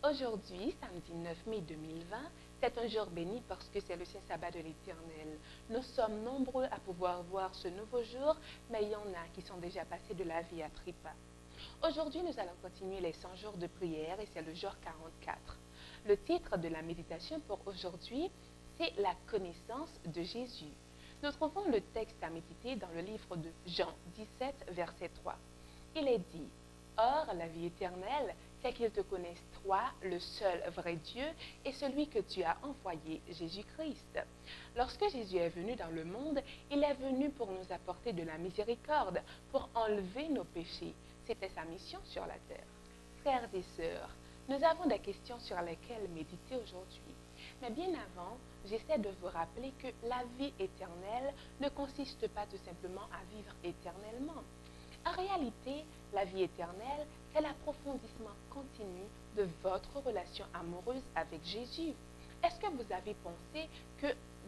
Aujourd'hui, samedi 9 mai 2020, c'est un jour béni parce que c'est le saint sabbat de l'Éternel. Nous sommes nombreux à pouvoir voir ce nouveau jour, mais il y en a qui sont déjà passés de la vie à trépas. Aujourd'hui, nous allons continuer les 100 jours de prière et c'est le jour 44. Le titre de la méditation pour aujourd'hui, c'est la connaissance de Jésus. Nous trouvons le texte à méditer dans le livre de Jean 17, verset 3. Il est dit, « Or, la vie éternelle, c'est qu'ils te connaissent toi, le seul vrai Dieu, et celui que tu as envoyé, Jésus-Christ. » Lorsque Jésus est venu dans le monde, il est venu pour nous apporter de la miséricorde, pour enlever nos péchés. C'était sa mission sur la terre. Frères et sœurs, nous avons des questions sur lesquelles méditer aujourd'hui. Mais bien avant, j'essaie de vous rappeler que la vie éternelle ne consiste pas tout simplement à vivre éternellement. En réalité, la vie éternelle, c'est l'approfondissement continu de votre relation amoureuse avec Jésus. Est-ce que vous avez pensé que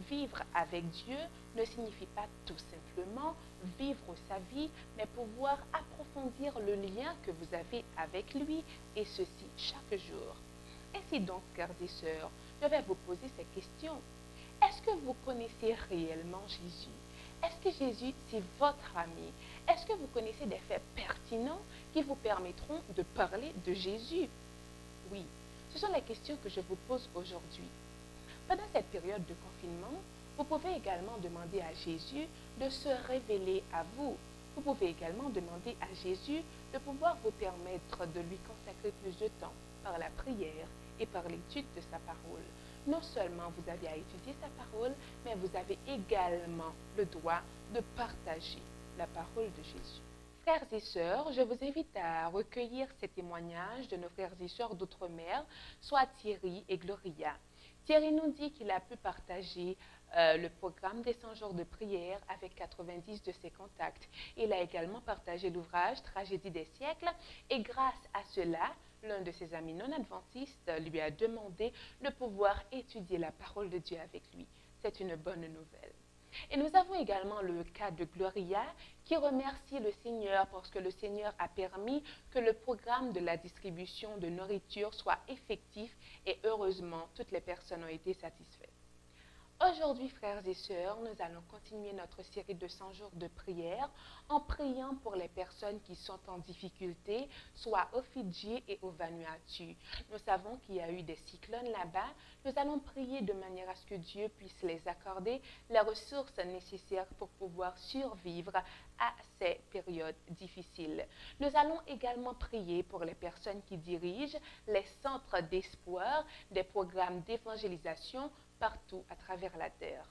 vivre avec Dieu ne signifie pas tout simplement vivre sa vie, mais pouvoir approfondir le lien que vous avez avec lui, et ceci chaque jour? Ainsi donc, frères et sœurs, je vais vous poser ces questions. Est-ce que vous connaissez réellement Jésus? Est-ce que Jésus, c'est votre ami? Est-ce que vous connaissez des faits pertinents qui vous permettront de parler de Jésus? Oui, ce sont les questions que je vous pose aujourd'hui. Pendant cette période de confinement, vous pouvez également demander à Jésus de se révéler à vous. Vous pouvez également demander à Jésus de pouvoir vous permettre de lui consacrer plus de temps par la prière et par l'étude de sa parole. Non seulement vous avez à étudier sa parole, mais vous avez également le droit de partager la parole de Jésus. Frères et sœurs, je vous invite à recueillir ces témoignages de nos frères et sœurs d'outre-mer, soit Thierry et Gloria. Thierry nous dit qu'il a pu partager le programme des 100 jours de prière avec 90 de ses contacts. Il a également partagé l'ouvrage Tragédie des siècles et grâce à cela, l'un de ses amis non-adventistes lui a demandé de pouvoir étudier la parole de Dieu avec lui. C'est une bonne nouvelle. Et nous avons également le cas de Gloria qui remercie le Seigneur parce que le Seigneur a permis que le programme de la distribution de nourriture soit effectif et heureusement, toutes les personnes ont été satisfaites. Aujourd'hui, frères et sœurs, nous allons continuer notre série de 100 jours de prière en priant pour les personnes qui sont en difficulté, soit aux Fidji et au Vanuatu. Nous savons qu'il y a eu des cyclones là-bas. Nous allons prier de manière à ce que Dieu puisse les accorder les ressources nécessaires pour pouvoir survivre à ces périodes difficiles. Nous allons également prier pour les personnes qui dirigent les centres d'espoir, des programmes d'évangélisation partout à travers la terre.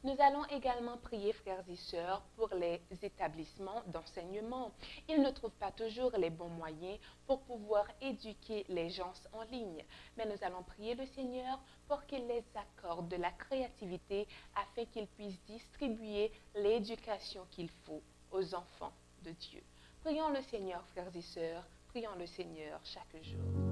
Nous allons également prier, frères et sœurs, pour les établissements d'enseignement. Ils ne trouvent pas toujours les bons moyens pour pouvoir éduquer les gens en ligne. Mais nous allons prier le Seigneur pour qu'il les accorde de la créativité afin qu'ils puissent distribuer l'éducation qu'il faut aux enfants de Dieu. Prions le Seigneur, frères et sœurs, prions le Seigneur chaque jour.